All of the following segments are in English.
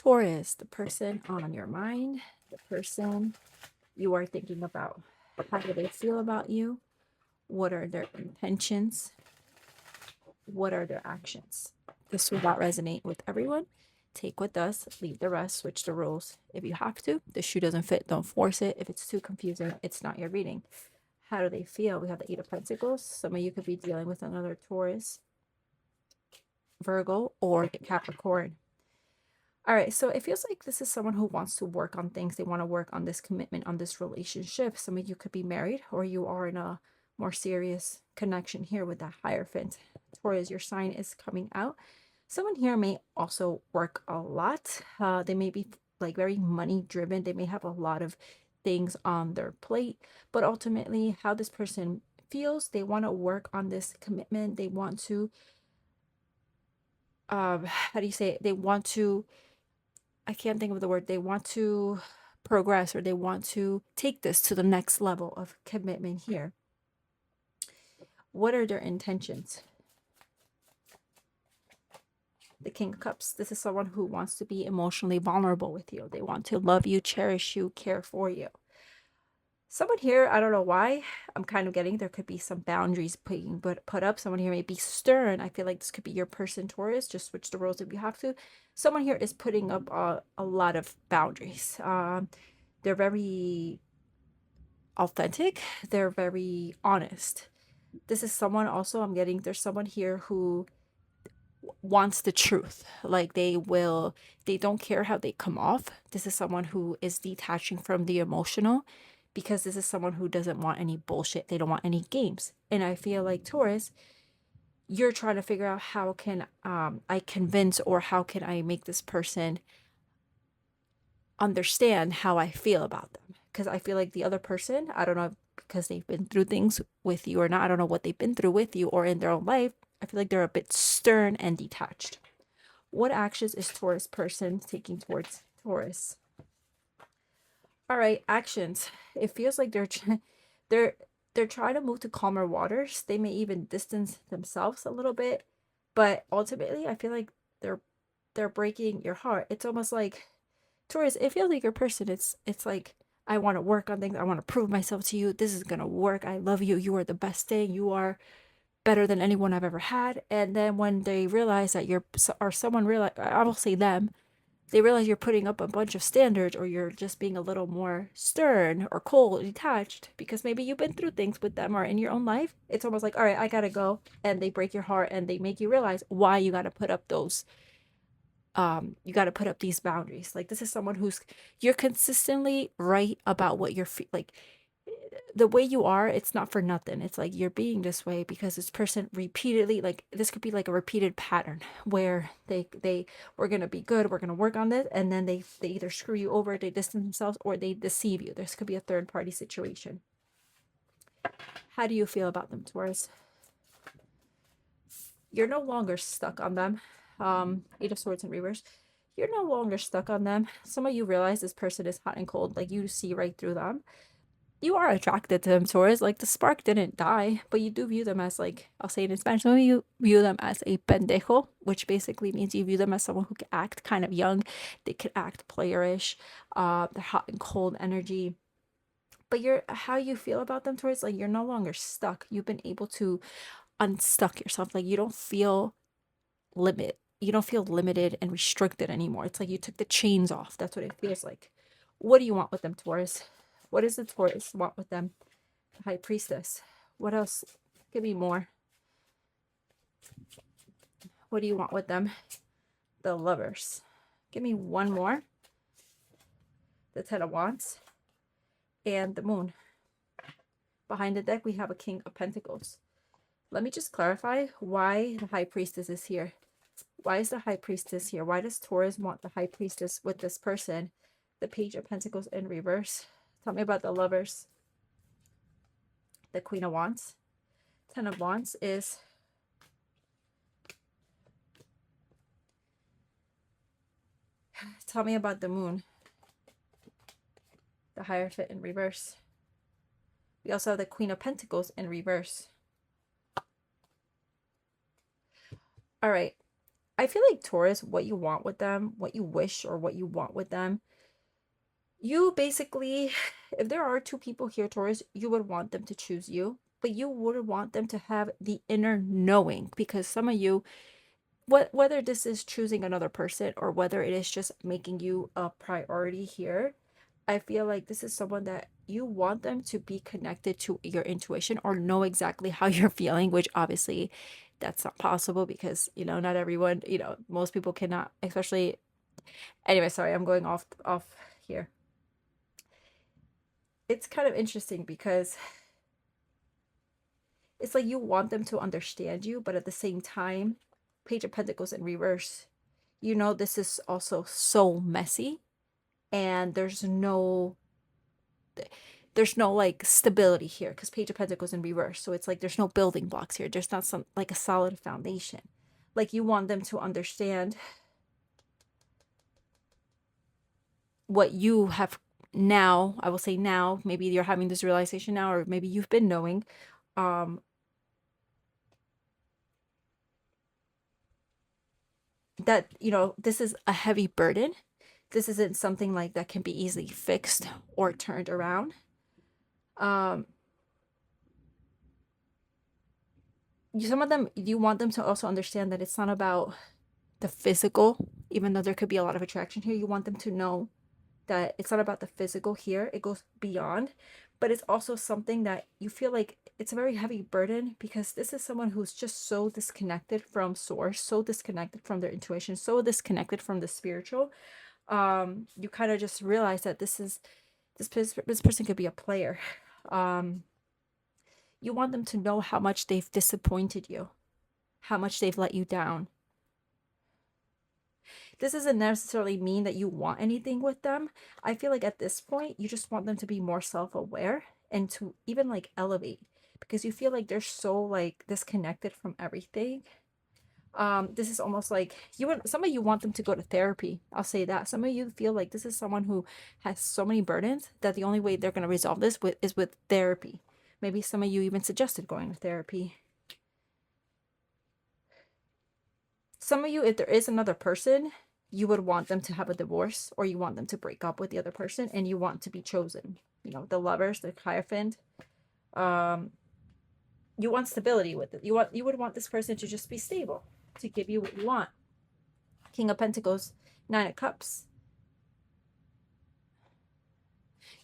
Taurus, the person on your mind, the person you are thinking about. How do they feel about you? What are their intentions? What are their actions? This will not resonate with everyone. Take with us, leave the rest, switch the rules. If you have to, the shoe doesn't fit, don't force it. If it's too confusing, it's not your reading. How do they feel? We have the Eight of Pentacles. Some of you could be dealing with another Taurus, Virgo, or Capricorn. All right, so it feels like this is someone who wants to work on things. They want to work on this commitment, on this relationship. Some of you could be married, or you are in a more serious connection here with that Hierophant. Taurus, your sign is coming out. Someone here may also work a lot. They may be like very money driven. They may have a lot of things on their plate, but ultimately how this person feels, they want to work on this commitment. They want to, how do you say it? They want to, I can't think of the word. They want to progress, or they want to take this to the next level of commitment here. What are their intentions? The King of Cups. This is someone who wants to be emotionally vulnerable with you. They want to love you, cherish you, care for you. Someone here, I don't know why, I'm kind of getting there could be some boundaries being put up. Someone here may be stern. I feel like this could be your person, Taurus. Just switch the roles if you have to. Someone here is putting up a lot of boundaries. They're very authentic. They're very honest. This is someone also, I'm getting, there's someone here who wants the truth. Like they don't care how they come off. This is someone who is detaching from the emotional, because this is someone who doesn't want any bullshit. They don't want any games. And I feel like, Taurus, you're trying to figure out how can I convince, or how can I make this person understand how I feel about them. Because I feel like the other person, I don't know, because they've been through things with you or not, I don't know what they've been through with you or in their own life, I feel like they're a bit stern and detached. What actions is Taurus person taking towards Taurus? All right, actions. It feels like they're they're trying to move to calmer waters. They may even distance themselves a little bit, but ultimately, I feel like they're breaking your heart. It's almost like, Taurus, it feels like your person. It's like, I want to work on things. I want to prove myself to you. This is gonna work. I love you. You are the best thing. You are better than anyone I've ever had. And then when they realize that someone realize, I will say them, they realize you're putting up a bunch of standards, or you're just being a little more stern or cold, detached, because maybe you've been through things with them or in your own life. It's almost like, all right, I gotta go. And they break your heart, and they make you realize why you gotta put up those you got to put up these boundaries. Like, this is someone who's, you're consistently right about what you're like, the way you are, it's not for nothing. It's like you're being this way because this person repeatedly, like, this could be like a repeated pattern where they we're gonna be good, we're gonna work on this, and then they either screw you over, they distance themselves, or they deceive you. This could be a third party situation. How do you feel about them, Taurus? You're no longer stuck on them. Eight of Swords in reverse. You're no longer stuck on them. Some of you realize this person is hot and cold. Like, you see right through them. You are attracted to them, Taurus. Like, the spark didn't die, but you do view them as, like, I'll say it in Spanish, some of you view them as a pendejo, which basically means you view them as someone who can act kind of young. They could act playerish. They're hot and cold energy. But how you feel about them, Taurus, like, you're no longer stuck. You've been able to unstuck yourself. Like, you don't feel limited and restricted anymore. It's like you took the chains off. That's what it feels like. What do you want with them, Taurus? What does the Taurus want with them? The High Priestess. What else? Give me more. What do you want with them? The Lovers. Give me one more. The Ten of Wands. And the Moon. Behind the deck, we have a King of Pentacles. Let me just clarify why the High Priestess is here. Why is the High Priestess here? Why does Taurus want the High Priestess with this person? The Page of Pentacles in reverse. Tell me about the Lovers. The Queen of Wands. Ten of Wands is tell me about the Moon. The Hierophant in reverse. We also have the Queen of Pentacles in reverse. All right. I feel like Taurus, what you want with them, what you wish or what you want with them, you basically, if there are two people here, Taurus, you would want them to choose you, but you would want them to have the inner knowing, because some of you, whether this is choosing another person or whether it is just making you a priority here, I feel like this is someone that you want them to be connected to your intuition or know exactly how you're feeling, which obviously that's not possible because, not everyone, most people cannot, especially. Anyway, sorry, I'm going off here. It's kind of interesting because it's like you want them to understand you, but at the same time, Page of Pentacles in reverse, this is also so messy, and there's no like stability here because Page of Pentacles in reverse. So it's like there's no building blocks here. There's not some like a solid foundation. Like you want them to understand what you have now. I will say now, maybe you're having this realization now, or maybe you've been knowing. That this is a heavy burden. This isn't something like that can be easily fixed or turned around. Some of them, you want them to also understand that it's not about the physical, even though there could be a lot of attraction here. You want them to know that it's not about the physical here. It goes beyond, but it's also something that you feel like it's a very heavy burden because this is someone who's just so disconnected from source, so disconnected from their intuition, so disconnected from the spiritual. You kind of just realize that this person could be a player. You want them to know how much they've disappointed you, how much they've let you down. This doesn't necessarily mean that you want anything with them. I feel like at this point, you just want them to be more self-aware and to even like elevate, because you feel like they're so like disconnected from everything. This is almost like some of you want them to go to therapy. I'll say that. Some of you feel like this is someone who has so many burdens that the only way they're going to resolve this is with therapy. Maybe some of you even suggested going to therapy. Some of you, if there is another person, you would want them to have a divorce, or you want them to break up with the other person, and you want to be chosen. The Lovers, the Hierophant. You want stability with it. You would want this person to just be stable, to give you what you want. King of Pentacles, Nine of Cups.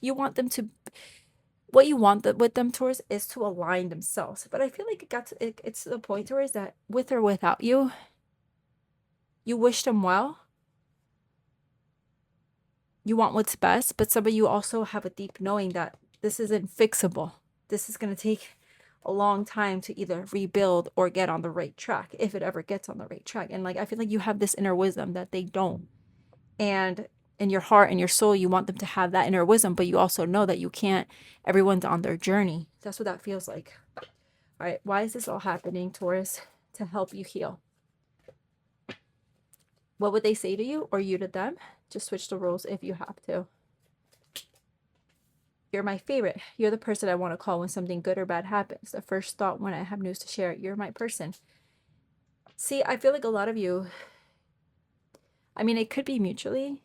You want them to, what you want with them towards is to align themselves. But I feel like it's to the point towards that with or without you, you wish them well. You want what's best, but some of you also have a deep knowing that this isn't fixable. This is going to take a long time to either rebuild or get on the right track, if it ever gets on the right track. And like, I feel like you have this inner wisdom that they don't. And in your heart and your soul, you want them to have that inner wisdom, but you also know that you can't. Everyone's on their journey. That's what that feels like. All right, why is this all happening, Taurus? To help you heal. What would they say to you, or you to them? Just switch the roles if you have to. You're my favorite. You're the person I want to call when something good or bad happens. The first thought when I have news to share. You're my person. See, I feel like a lot of you, I mean, it could be mutually,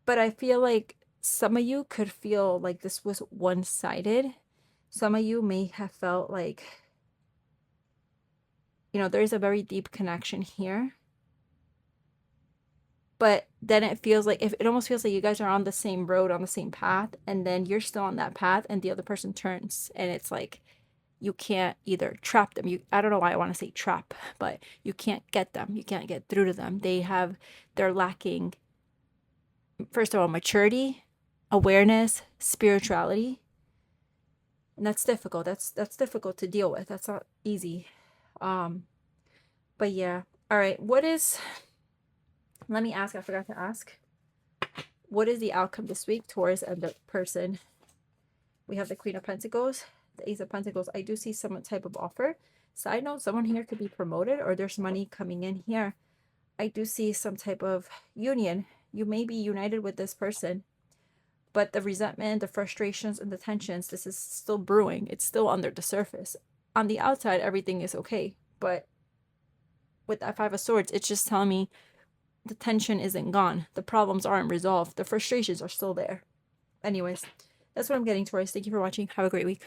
but I feel like some of you could feel like this was one-sided. Some of you may have felt like, there's a very deep connection here. But then it almost feels like you guys are on the same road, on the same path, and then you're still on that path and the other person turns, and it's like you can't either trap them. I don't know why I want to say trap, but you can't get them. You can't get through to them. They're lacking, first of all, maturity, awareness, spirituality. And that's difficult. That's difficult to deal with. That's not easy. But yeah. All right. Let me ask, I forgot to ask. What is the outcome this week, Taurus and the person? We have the Queen of Pentacles, the Ace of Pentacles. I do see some type of offer. Side note, someone here could be promoted, or there's money coming in here. I do see some type of union. You may be united with this person, but the resentment, the frustrations, and the tensions, this is still brewing. It's still under the surface. On the outside, everything is okay, but with that Five of Swords, it's just telling me the tension isn't gone. The problems aren't resolved. The frustrations are still there. Anyways, that's what I'm getting, Taurus. Thank you for watching. Have a great week.